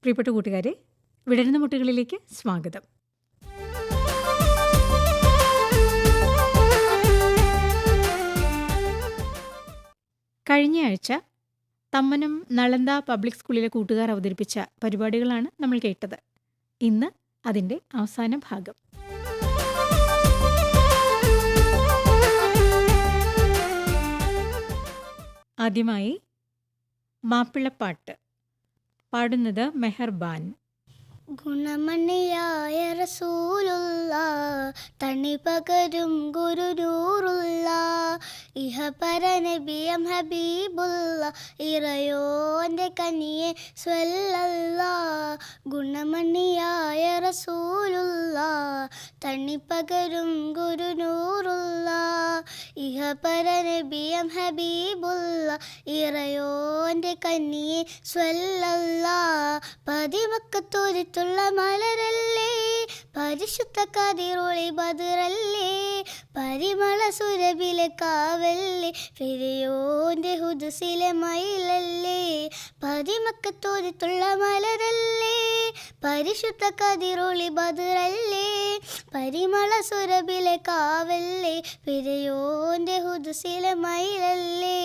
പ്രിയപ്പെട്ട കൂട്ടുകാരെ, വിടരുന്ന മുട്ടുകളിലേക്ക് സ്വാഗതം. കഴിഞ്ഞയാഴ്ച തമ്മനം നളന്ദ പബ്ലിക് സ്കൂളിലെ കൂട്ടുകാർ അവതരിപ്പിച്ച പരിപാടികളാണ് നമ്മൾ കേട്ടത്. ഇന്ന് അതിൻ്റെ അവസാന ഭാഗം. ആദ്യമായി മാപ്പിളപ്പാട്ട് പാടുന്നത് മെഹർബാൻ. ഗുണമണിയായ റസൂലുള്ള തണി പകരും ഗുരുനൂറുള്ള ഇഹപര നബിയം ഹബീബുള്ള ഇറയോന്റെ കനിയെ സ്വല്ലല്ല. ഗുണമണിയായ റസൂലുള്ള തണി പകരും ഗുരുനൂറുള്ള ഇഹപര നബിയം ഹബീബുള്ള ഇറയോന്റെ കനിയെ സ്വല്ലല്ല. പതിമക്കത്തോരിത്തുള്ള മലരല്ലേ, പരിശുദ്ധ കതിരൊളി ബദറല്ലേ, പരിമള സുരഭിലെ കാവല്ലേ, ഫിരിയോന്റെ ഹുദുസിലെ മയിലല്ലേ. പതിമക്കത്തോരിത്തുള്ള മലരല്ലേ, പരിശുദ്ധ കതിരൊളി ബദറല്ലേ, പരിമള സുരഭിലെ കാവല്ലേ, ഫിരിയോന്റെ ഹുദുസിലെ മയിലല്ലേ.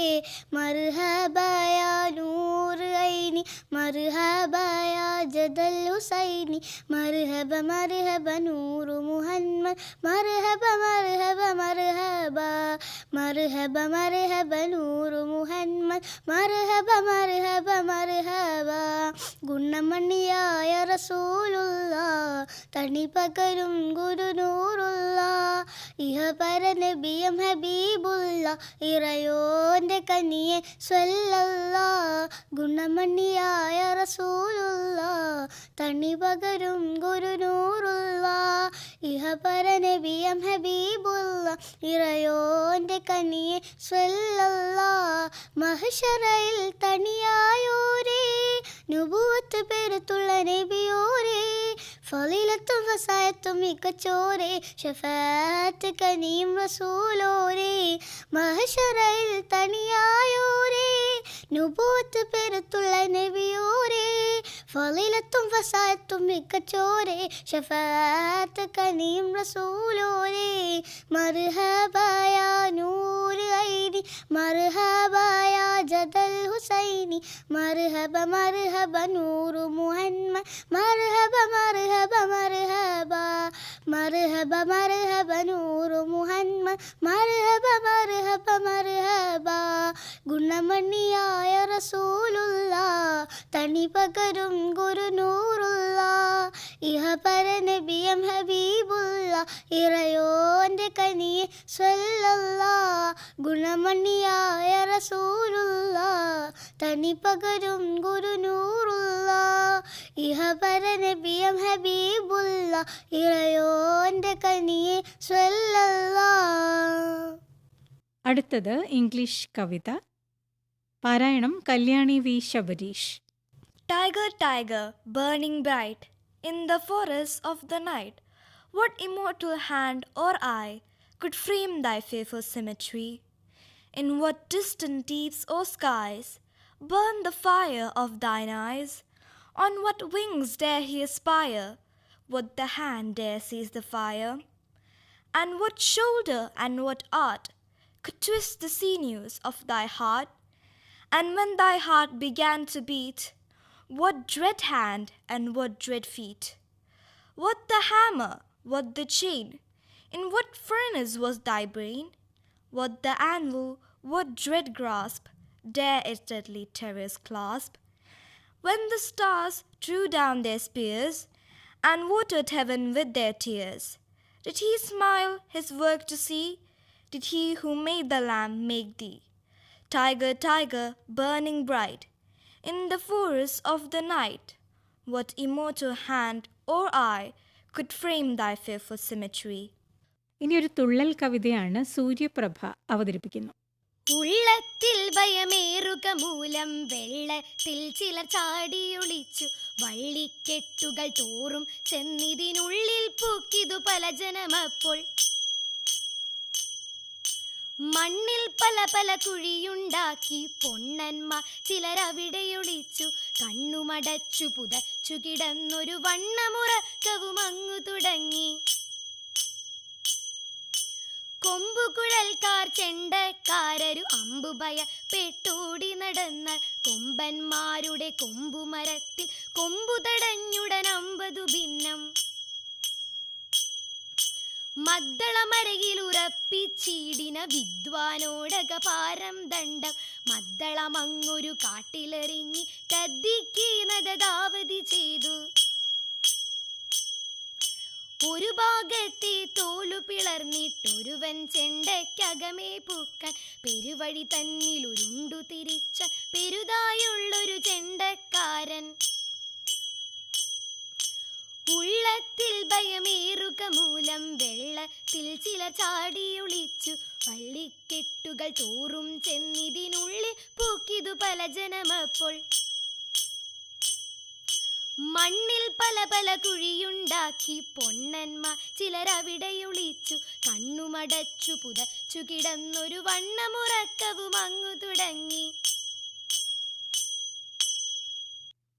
മർഹബയ നൂറ് ഐനി, മർഹബയ ജദൽ ഹുസൈനി, മർഹബ മർഹബ നൂറ് മുഹമ്മദ്, മർഹബ മർഹബ മർഹബ, മർഹബ മർഹബ നൂറ് മുഹമ്മദ്, മർഹബ മർഹബ മർഹബ. ഗുണമണിയായ റസൂലുള്ള തണി പകരും ഗുരുനൂറുള്ള ഇഹപര നബിയം ഹബീബുള്ള ഇറയോന്റെ കനിയെ സ്വല്ലല്ല. ഗുണമണിയായ റസൂലുള്ള തണി പകരും ഗുരുനൂറുള്ള ഇഹപര നബിയം ഹബീബുള്ള ഇറയോന്റെ കനിയെ സ്വല്ലല്ല. മഹ്ശറയിൽ തണിയായോരേ, നുബുവത്ത് പെരുത്തുള്ള നബിയോരേ, ഫളീലത്തും ഫസായത്തും മികച്ചോരേ, ശഫാഅത്ത് കനിയും റസൂലോരേ. മഹ്ശറയിൽ തണിയായോരേ, നുബുവത്ത് പെരുത്തുള്ള നബിയോരേ, ഫളീലത്തും ഫസായത്തും മികച്ചോരേ, ശഫാഅത്ത് കനിയും റസൂലോരേ. മർഹബയ നൂറ് ഐനി, മർഹബയ ജദൽ ഹുസൈനി, മർഹബ മർഹബ നൂറ് മുഹമ്മദ്, മർഹബ മർഹബ മർഹബ, മർഹബ മർഹബ നൂറ് മുഹമ്മദ്, മർഹബ മർഹബ മർഹബ. ഗുണമണിയായ റസൂലുള്ള തണി പകരും ഗുരുനൂറുള്ള ഇഹപര നബിയം ഹബീബുള്ള ഇറയോന്റെ കനിയെ സ്വല്ലല്ല. ഗുണമണിയായ റസൂലുള്ള തണി പകരും ഗുരുനൂറുള്ള ഇഹപര നബിയം ഹബീബുള്ള ഇറയോന്റെ കനിയെ സ്വല്ലല്ല. അടുത്തത് ഇംഗ്ലീഷ് കവിത. പാരായണം Kalyani V Shabarish. Tiger, tiger, burning bright in the forest of the night, what immortal hand or eye could frame thy fearful symmetry? In what distant deeps or skies burn the fire of thine eyes? On what wings dare he aspire? Would the hand dare seize the fire? And what shoulder and what art could twist the sinews of thy heart? And when thy heart began to beat, what dread hand and what dread feet? What the hammer, what the chain? In what furnace was thy brain? What the anvil, what dread grasp dare its deadly terrors clasp? When the stars drew down their spears and watered heaven with their tears, did he smile his work to see? Did he who made the lamb make thee? Tiger, tiger, burning bright in the forest of the night, what immortal hand or eye could frame thy fearful symmetry? ഇനിയൊരു തുള്ളൽ കവിതയാണ് സൂര്യപ്രഭ അവതരിപ്പിക്കുന്നു. ഉള്ളത്തിൽ ഭയമേറുക മൂലം വെള്ളത്തിൽ ചിലർ ചാടിയൊളിച്ചു, വള്ളിക്കെട്ടുകൾ തോറും ചെന്നിതിനുള്ളിൽ പൂക്കിതു പല ജനമപ്പോൾ. മണ്ണിൽ പല പല കുഴിയുണ്ടാക്കി പൊണ്ണന്മാർ ചിലരവിടെയൊളിച്ചു. കണ്ണുമടച്ചു പുതച്ചു കിടന്നൊരു വണ്ണമുറക്കവും അങ്ങു തുടങ്ങി. കൊമ്പുകുഴൽക്കാർ ചെണ്ടക്കാരരു അമ്പുഭയപ്പെട്ടോടി നടന്ന കൊമ്പന്മാരുടെ കൊമ്പുമരത്തിൽ കൊമ്പു തടഞ്ഞുടൻ 50 ഭിന്നം. മദ്ദളമരയിലുറപ്പിച്ചിടിന വിദ്വാനോടകപാരം ദണ്ഡം. മദ്ദളമങ്ങൊരു കാട്ടിലെറിഞ്ഞി കദ്ദിക്കുന്നതാവധി ചെയ്തു. ഒരു ഭാഗത്തെ തോലു പിളർന്നിട്ടൊരുവൻ ചെണ്ടയ്ക്കകമേ പൂക്കാൻ പെരുവഴി തന്നിലുരുണ്ടു തിരിച്ച പെരുതായുള്ളൊരു ചെണ്ടക്കാരൻ. ഉള്ളത്തിൽ ഭയമേറുക മൂലം വെള്ളത്തിൽ ചിലർ ചാടിയൊളിച്ചു. വള്ളിക്കെട്ടുകൾ തോറും ചെന്നിതിനുള്ളിൽ പൂക്കിതു പല ജനമപ്പോൾ. മണ്ണിൽ പല പല കുഴിയുണ്ടാക്കി പൊണ്ണന്മാർ ചിലരവിടെയൊളിച്ചു. കണ്ണുമടച്ചു പുതച്ചു കിടന്നൊരു വണ്ണമുറക്കവും അങ്ങു തുടങ്ങി.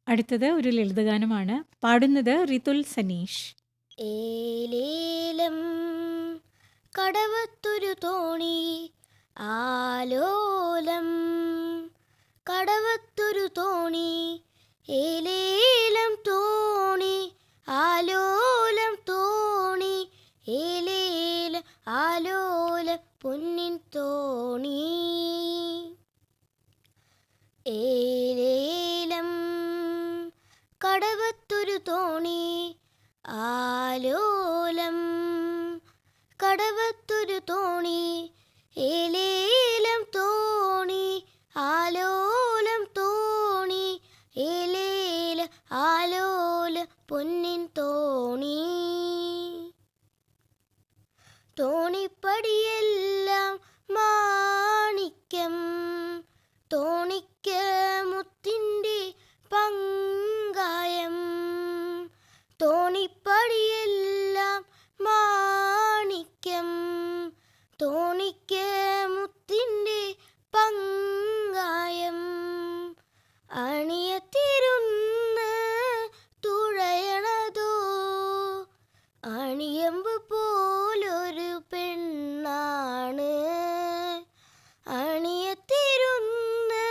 അടുത്തത് ഒരു ലളിതഗാനമാണ്. പാടുന്നത് റിതുൽ സനീഷ്. ഏലേലം കടവത്തൊരു തോണി ആലോലം, കടവത്തൊരു തോണി ഏലേലം തോണി ആലോലം തോണി ഏലേലം ആലോലം പൊന്നിൻ തോണി. ഏലേലം കടവത്തൊരു തോണി ആലോലം, കടവത്തൊരു തോണി ഏലേലം തോണി ആലോലം തോണി ഏലേലം ആലോലം പൊന്നിൻ തോണി. തോണിപ്പടിയെല്ലാം മാണിക്യം, തോണിക്ക് മുത്തിൻ്റെ പങ്കായം. തോണിപ്പടിയെല്ലാം മാണിക്യം, തോണിക്ക് മുത്തിൻ്റെ പങ്കായം. അണിയത്തിരുന്ന് തുഴയണതോ അണിയമ്പ് പോലൊരു പെണ്ണാണ്. അണിയത്തിരുന്ന്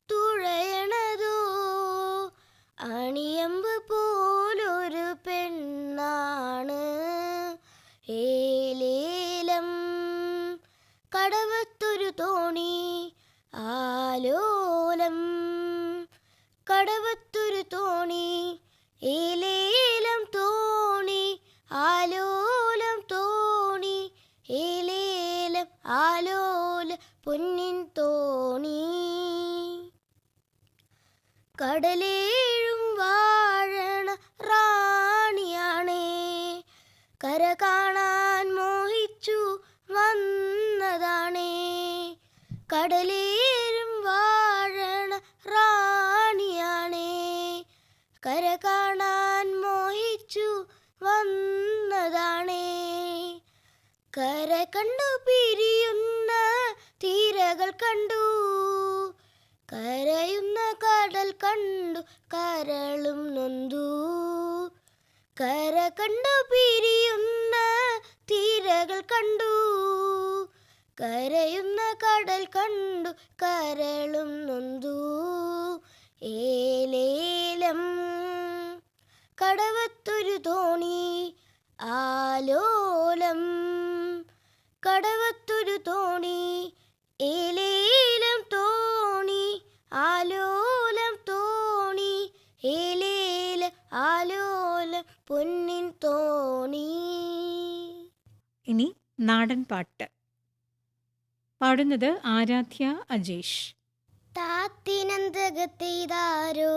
തുഴയണതോ അണിയമ്പ് പോലൊരു പെണ്ണാണ്. ഏലേലം കടവത്തൊരു തോണി ആലോലം, കടവത്തൊരു തോണി ഏലേലം തോണി ആലോലം തോണി ഏലേലം ആലോലം പൊന്നിൻ തോണി. കടലേഴും വാഴണ റാണിയാണേ, കര കാണാൻ മോഹിച്ചു വന്നതാണേ. കടലേഴും വാഴണ റാണിയാണേ, കര കാണാൻ മോഹിച്ചു വന്നതാണേ. കര കണ്ടു പിരിയുന്ന തീരകൾ കണ്ടു, കരയുന്ന കടൽ കണ്ടു കരളും നൊന്തു. കര കണ്ടു പിരിയുന്ന തീരകൾ കണ്ടു, കരയുന്ന കടൽ കണ്ടു കരളും നൊന്തു. ഏലേലം കടവത്തൊരു തോണി ആലോലം, കടവത്തൊരു തോണി ഏലേലം തോണി ആലോലം തോണി ഏലേലം ആലോലം പൊന്നിൻ തോണി. ഇനി നാടൻ പാട്ട്. പാടുന്നത് ആരാധ്യ അജേഷ്. താത്തിനന്തകത്തെയ്താരോ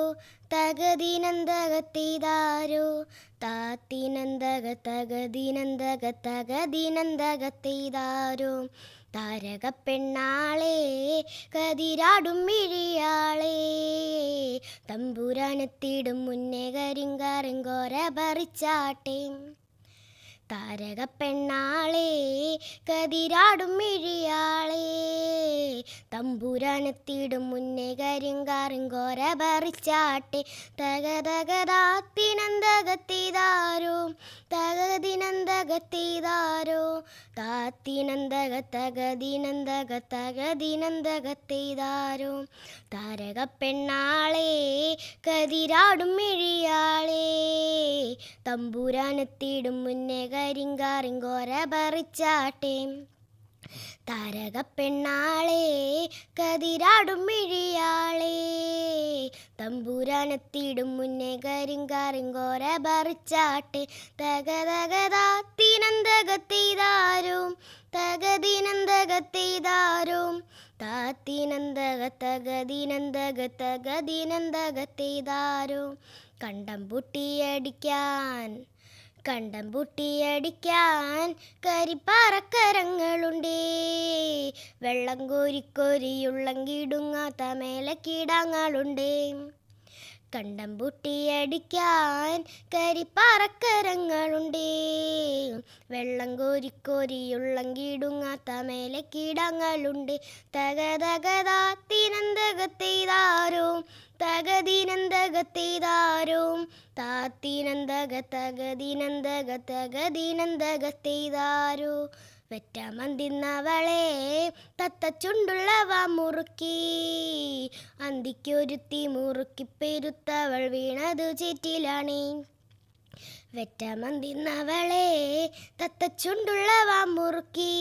തകതിനന്തകത്തെയ്താരോ, താത്തിനന്തക തകതിനന്തക തകതിനന്തകത്തെയ്താരോ. താരക പെണ്ണാളേ കതിരാടും മിഴിയാളേ, തമ്പുരാനെത്തിടും മുന്നേ കരിങ്കാരങ്കോര പറിച്ചാട്ടെ. താരകപ്പെണ്ണാളേ കതിരാടും മിഴിയാളേ തമ്പുരാനെത്തിയിടും മുന്നേ കരിങ്കാറിങ്കോര പറിച്ചാട്ടെ തകതകതാത്തിനന്തകത്തിതാരോ തകതിനന്തകത്തിതാരോ താത്തിനന്തകത്തകതിനന്തകത്തകതിനന്തകത്തിതാരോ താരകപ്പെണ്ണാളേ കതിരാടും മിഴിയാളേ തമ്പുരാനെത്തിയിടും മുന്നേ കരിങ്കാറിങ്കോര പറിച്ചാട്ടെ താരകപ്പെണ്ണാളേ കതിരാടും മിഴിയാളേ തമ്പുരാനെത്തിയിടും മുന്നേ കരിങ്കാറിങ്കോര പറിച്ചാട്ടെ തകതകതാത്തിനന്തകത്തിതാരോ തകതിനന്തകത്തിതാരോ താത്തിനന്തകത്തകതിനന്തകത്തകതിനന്തകത്തിതാരോ കണ്ടം പൊട്ടിയടിക്കാൻ കരിപ്പാറക്കരങ്ങളുണ്ടേ വെള്ളം കോരിക്കൊരിയുള്ളങ്കിടുങ്ങാത്ത മേലക്കിടാങ്ങളുണ്ടേ കണ്ടം പൊട്ടിയടിക്കാൻ കരിപ്പാറക്കരങ്ങളുണ്ടേ വെള്ളം കോരിക്കൊരിയുള്ളങ്കിടുങ്ങാത്ത മേലക്കിടാങ്ങളുണ്ട് തകതകതാത്തിനന്തകത്തിതാരോ തകതിനന്തകത്തിതാരോ താത്തിനന്തകത്തകതിനന്തകത്തകതിനന്തകത്തിതാരോ വെറ്റാമന്തിന്നവളെ തത്തച്ചുണ്ടുള്ളവ മുറുക്കി അന്തിക്കൊരുത്തി മുറുക്കി പെരുത്തവൾ വീണതു ചേറ്റിലാണേ വെറ്റമന്തിന്നവളെ തത്തച്ചുണ്ടുള്ളവ മുറുക്കി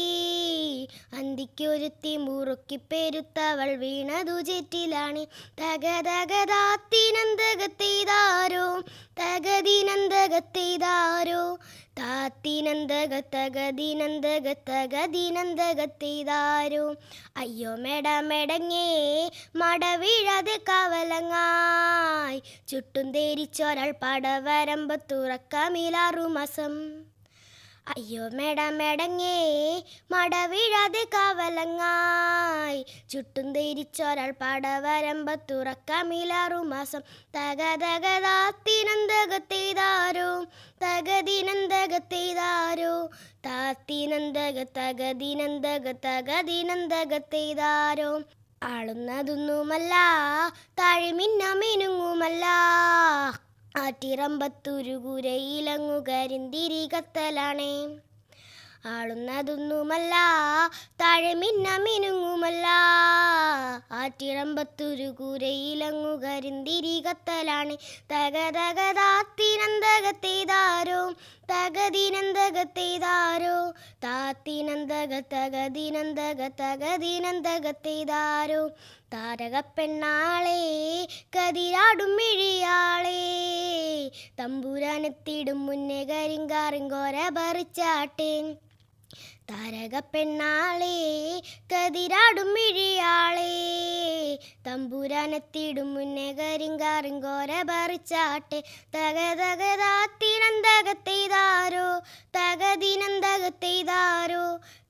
അന്തിക്കൊരുത്തി മുറുക്കി പെരുത്തവൾ വീണതു ചേറ്റിലാണ് തകതകതാത്തിനന്തകത്തിതാരോ തകതിനന്തകത്തിതാരോ താത്തിനന്തകത്തകതിനന്തകത്തകതിനന്തകത്തിതാരോ അയ്യോ മെടങ്ങേ മട വീഴാതെ കവലങ്ങായി ചുട്ടും തേരിച്ചൊരാൾ പടവരമ്പത്തുറക്കമിലാറുമാസം അയ്യോ മെടങ്ങേ മട വീഴാതെ കവലങ്ങായി ചുട്ടും ധരിച്ചൊരാൾ പടവരമ്പത്തുറക്കമിലാറുമാസം തകതകതാത്തിനന്തകത്തിതാരോ തകതിനന്തകത്തിതാരോ താത്തിനന്തകത്തകതിനന്തകത്തകതിനന്തകത്തിതാരോ ആളുന്നതൊന്നുമല്ല താഴ്മിന്നമിനുങ്ങുമല്ല ആറ്റിറമ്പത്തുരുകുരയിലങ്ങു കരിന്തിരി കത്തലാണേ ആളുന്നതൊന്നുമല്ല താഴ്മിന്നമിനുങ്ങുമല്ല ആറ്റിറമ്പത്തുരുകുരയിലങ്ങു കരിന്തിരി കത്തലാണ് തകതകതാത്തിനന്തകത്തിതാരോ തകതിനന്തകത്തിതാരോ താത്തിനന്തകത്തകതിനന്തകത്തകതിനന്തകത്തിതാരോ താരകപ്പെണ്ണാളേ കതിരാടും മിഴിയാളേ തമ്പുരാനെത്തിയിടും മുന്നേ കരിങ്കാറിങ്കോര പറിച്ചാട്ടെ താരകപ്പെണ്ണാളേ കതിരാടും മിഴിയാളേ തമ്പുരാനെത്തിയിടും മുന്നേ കരിങ്കാറിങ്കോര പറിച്ചാട്ടെ തകതകതാത്തിനന്തകത്തിതാരോ തകതിനന്തകത്തിതാരോ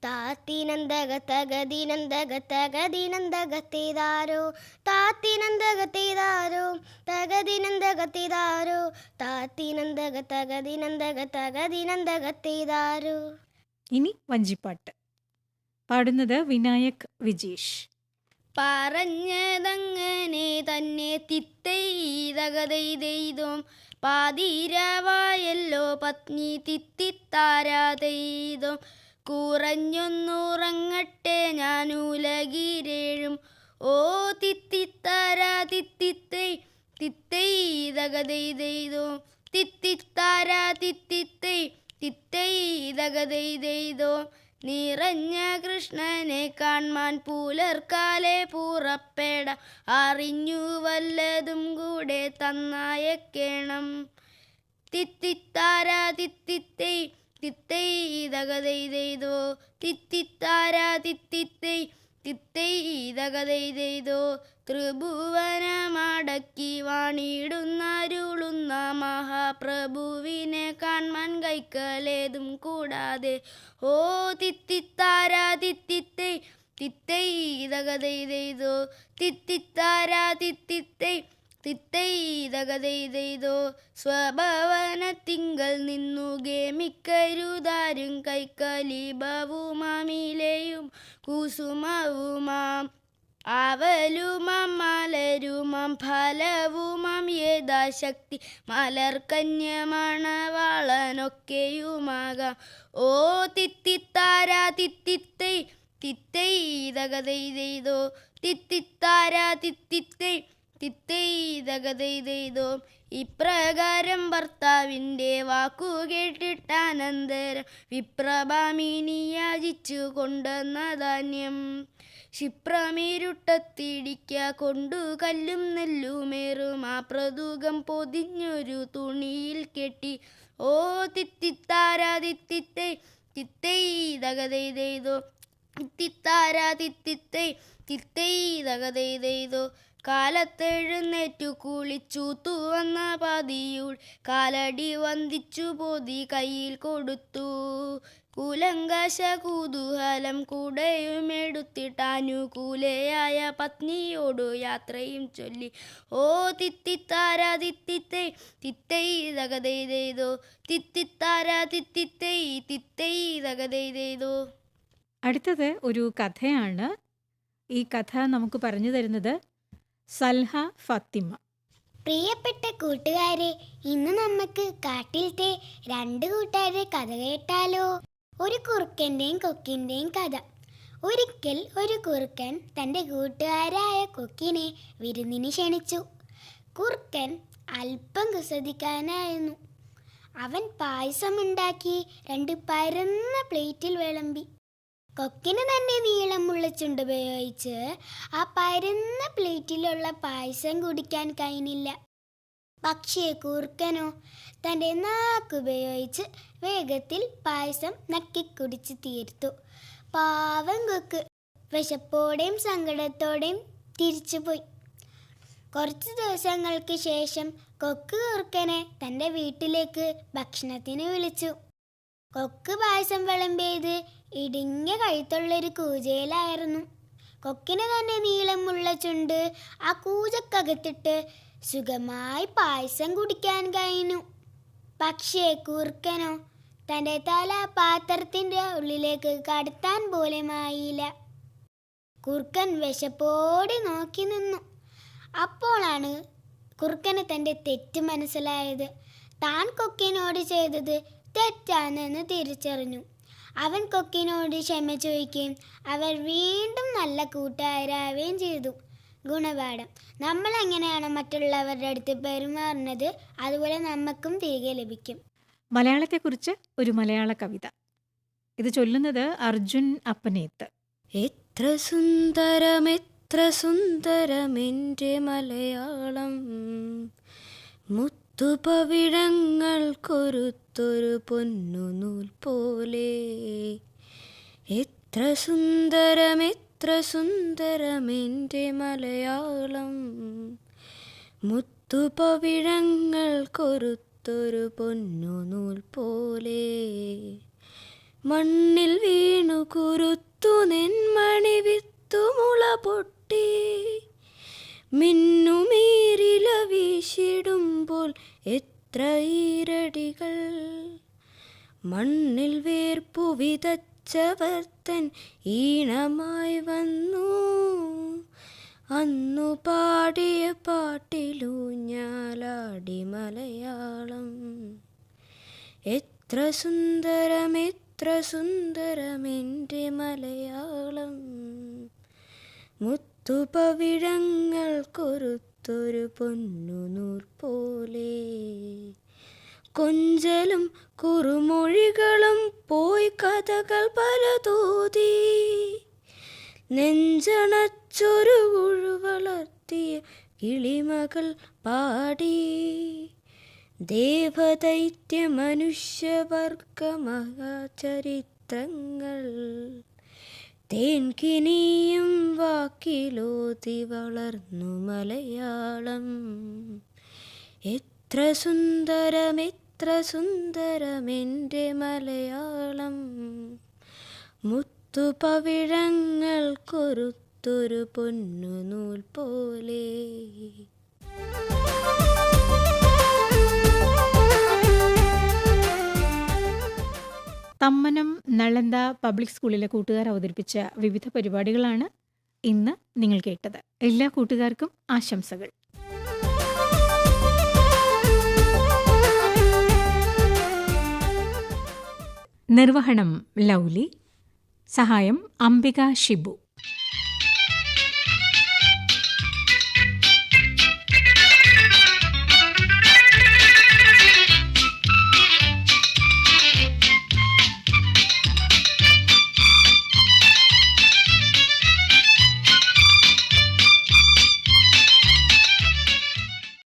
താത്തിനന്തകത്തകതിനന്തകത്തകതിനന്തകത്തിതാരോ താത്തിനന്തകത്തിതാരോ തകതിനന്തകത്തിതാരോ താത്തിനന്തകത്തകതിനന്തകത്തകതിനന്തകത്തിതാരോ ഇനി വഞ്ചിപ്പാട്ട്. പാടുന്നത് വിനായക് വിജേഷ്. പറഞ്ഞതങ്ങനെ തന്നെ തിത്തൈതകതെയ്തും പാതിരാവായല്ലോ പത്നി തിത്തിത്താരാതെയ്തും കുറഞ്ഞൊന്നുറങ്ങട്ടെ ഞാനുലകിരേഴും ഓ തിത്തിത്താരാ തിത്തിത്തൈ തിത്തൈതകതെയ്തും തിത്തിത്താരാ തിത്തിത്തൈ തിത്തൈതകതെയ്തോ നിറഞ്ഞ കൃഷ്ണനെ കാൺമാൻ പുലർക്കാലെ പുറപ്പെട അറിഞ്ഞു വല്ലതും കൂടെ തന്നായക്കേണം തിത്തിത്താരാ തിത്തിത്തൈ തിത്തൈതകതെയ്തോ തിത്തിത്താരാ തിത്തിത്തൈ തിത്തൈതകതെയ്തോ ത്രിഭുവനമടക്കി വാണിടുന്നരുളുന്ന മഹാപ്രഭുവിനെ കാൺമാൻ കൈക്കലേതും കൂടാതെ ഓ തിത്തിത്താരാ തിത്തിത്തൈ തിത്തൈതകതെയ്തോ തിത്തിത്താരാ തിത്തിത്തൈ തിത്തൈതകതൈതൈതോ സ്വഭവനത്തിങ്കൽ നിന്നു ഗേമിക്കരുതാരും കൈക്കലിബവുമാമിലയും കുസുമവുമാം ആവലുമാം മലരുമാം ഫലവുമാം യഥാശക്തി മലർക്കന്യമണവാളനൊക്കെയുമാകാം. ഓ തിത്തിത്താര തിത്തിത്തൈ തിത്തൈതകതൈതൈതോ തിത്തിത്താര തിത്തിത്തൈ തിത്തൈതകതൈതൈതോ. ഇപ്രകാരം ഭർത്താവിൻ്റെ വാക്കു കേട്ടിട്ടാനന്തരം വിപ്രഭാമിനി യാചിച്ചു കൊണ്ടുവന്ന ധാന്യം ക്ഷിപ്രമിരുട്ടത്തിടിക്ക കൊണ്ടു കല്ലും നെല്ലുമേറും ആ പ്രതൂകം പൊതിഞ്ഞൊരു തുണിയിൽ കെട്ടി. ഓ തിത്തിത്താര തിത്തിത്തൈ തിത്തൈതകതൈതൈതോ തിത്തിത്താര തിത്തിത്തൈ തിത്തൈതകതൈതൈതോ. കാലത്തെഴുന്നേറ്റു കുളിച്ചു തുവന്ന പാതിയുൾ കാലടി വന്ദിച്ചു പോതി കയ്യിൽ കൊടുത്തു. കൂലങ്കാശ കുതൂഹലം കൂടെയുമെടുത്തിട്ടാനുകൂലയായ പത്നിയോടു യാത്രയും ചൊല്ലി. ഓ തിത്തിത്താര തിത്തിത്തൈ തിത്തൈതകതൈതൈതോ തിത്തിത്താര തിത്തിത്തൈ തിത്തൈതകതൈതൈതോ. അടുത്തത് ഒരു കഥയാണ്. ഈ കഥ നമുക്ക് പറഞ്ഞു തരുന്നത് സൽഹ ഫാത്തിമ. പ്രിയപ്പെട്ട കൂട്ടുകാരെ, ഇന്ന് നമുക്ക് കാട്ടിലത്തെ 2 കൂട്ടുകാരുടെ കഥ കേട്ടാലോ? ഒരു കുറുക്കൻ്റെയും കൊക്കിൻ്റെയും കഥ. ഒരിക്കൽ ഒരു കുറുക്കൻ തൻ്റെ കൂട്ടുകാരായ കൊക്കിനെ വിരുന്നിന് ക്ഷണിച്ചു. കുറുക്കൻ അല്പം കുസൃതിക്കാരനായിരുന്നു. അവൻ പായസമുണ്ടാക്കി 2 പരന്ന പ്ലേറ്റിൽ വിളമ്പി. കൊക്കിന് തന്നെ നീളമുള്ള ചുണ്ടുപയോഗിച്ച് ആ പരന്ന പ്ലേറ്റിലുള്ള പായസം കുടിക്കാൻ കഴിഞ്ഞില്ല. പക്ഷേ കുറുക്കനോ തൻ്റെ നാക്കുപയോഗിച്ച് വേഗത്തിൽ പായസം നക്കിക്കുടിച്ച് തീർത്തു. പാവം കൊക്ക് വിശപ്പോടെയും സങ്കടത്തോടെയും തിരിച്ചുപോയി. കുറച്ച് ദിവസങ്ങൾക്ക് ശേഷം കൊക്ക് കുറുക്കനെ തൻ്റെ വീട്ടിലേക്ക് ഭക്ഷണത്തിന് വിളിച്ചു. കൊക്ക് പായസം വിളമ്പിയത് ഇടുങ്ങിയ കഴുത്തുള്ളൊരു കൂജയിലായിരുന്നു. കൊക്കിന് തന്നെ നീളമുള്ള ചുണ്ട് ആ കൂജക്കകത്തിട്ട് സുഖമായി പായസം കുടിക്കാൻ കഴിഞ്ഞു. പക്ഷേ കുറുക്കനോ തൻ്റെ തല പാത്രത്തിൻ്റെ ഉള്ളിലേക്ക് കടത്താൻ പോലും ആയില്ല. കുറുക്കൻ വിശപ്പോടെ നോക്കി നിന്നു. അപ്പോഴാണ് കുറുക്കന് തൻ്റെ തെറ്റ് മനസ്സിലായത്. താൻ കൊക്കിനോട് ചെയ്തത് തെറ്റാണെന്ന് തിരിച്ചറിഞ്ഞു. അവൻ കൊക്കിനോട് ക്ഷമ ചോദിക്കുകയും അവർ വീണ്ടും നല്ല കൂട്ടുകാരാവുകയും ചെയ്തു. ഗുണപാഠം: നമ്മൾ എങ്ങനെയാണോ മറ്റുള്ളവരുടെ അടുത്ത് പെരുമാറുന്നത്, അതുപോലെ നമുക്കും തിരികെ ലഭിക്കും. മലയാളത്തെക്കുറിച്ച് ഒരു മലയാള കവിത. ഇത് ചൊല്ലുന്നത് അർജുൻ അപ്പനേത്ത്. എത്ര സുന്ദരമെൻ്റെ മലയാളം, മുത്തുപവിഴങ്ങൾ കൊരുത്തൊരു പൊന്നുനൂൽ പോലെ. എത്ര സുന്ദരമെൻ്റെ മലയാളം, മുത്തുപവിഴങ്ങൾ കൊരുത്തൊരു പൊന്നുനൂൽ പോലെ. മണ്ണിൽ വീണു കുരുത്തു നെന്മണി വിത്തു മുള പൊട്ടി, മിന്നുമീരില വീശിടുമ്പോൾ എത്ര ഈരടികൾ. മണ്ണിൽ വേർപ്പു വിതച്ചവർ തൻ ഈണമായി വന്നു, അന്നു പാടിയ പാട്ടിലൂഞ്ഞാലാടി മലയാളം. എത്ര സുന്ദരമെൻ്റെ മലയാളം, മുത്തുപവിഴങ്ങൾ കൊരുത്തൊരു പൊന്നുനൂൽ പോലെ. കൊഞ്ചലും കുറുമൊഴികളും പോയി കഥകൾ പലതൂതി, നെഞ്ചണച്ചൊരു വളർത്തിയ കിളിമകൾ പാടി. ദേവദൈത്യ മനുഷ്യവർഗ മഹാചരിത്രങ്ങൾ തേൻകിനിയും വാക്കിലോതി വളർന്നു മലയാളം. എത്ര സുന്ദരമെൻ്റെ മലയാളം, മുത്തുപവിഴങ്ങൾ കൊരുത്തൊരു പൊന്നുനൂൽ പോലെ. തമ്മനം നളന്ദ പബ്ലിക് സ്കൂളിലെ കൂട്ടുകാർ അവതരിപ്പിച്ച വിവിധ പരിപാടികളാണ് ഇന്ന് നിങ്ങൾ കേട്ടത്. എല്ലാ കൂട്ടുകാർക്കും ആശംസകൾ. നിർവഹണം ലൗലി, സഹായം അംബിക ഷിബു.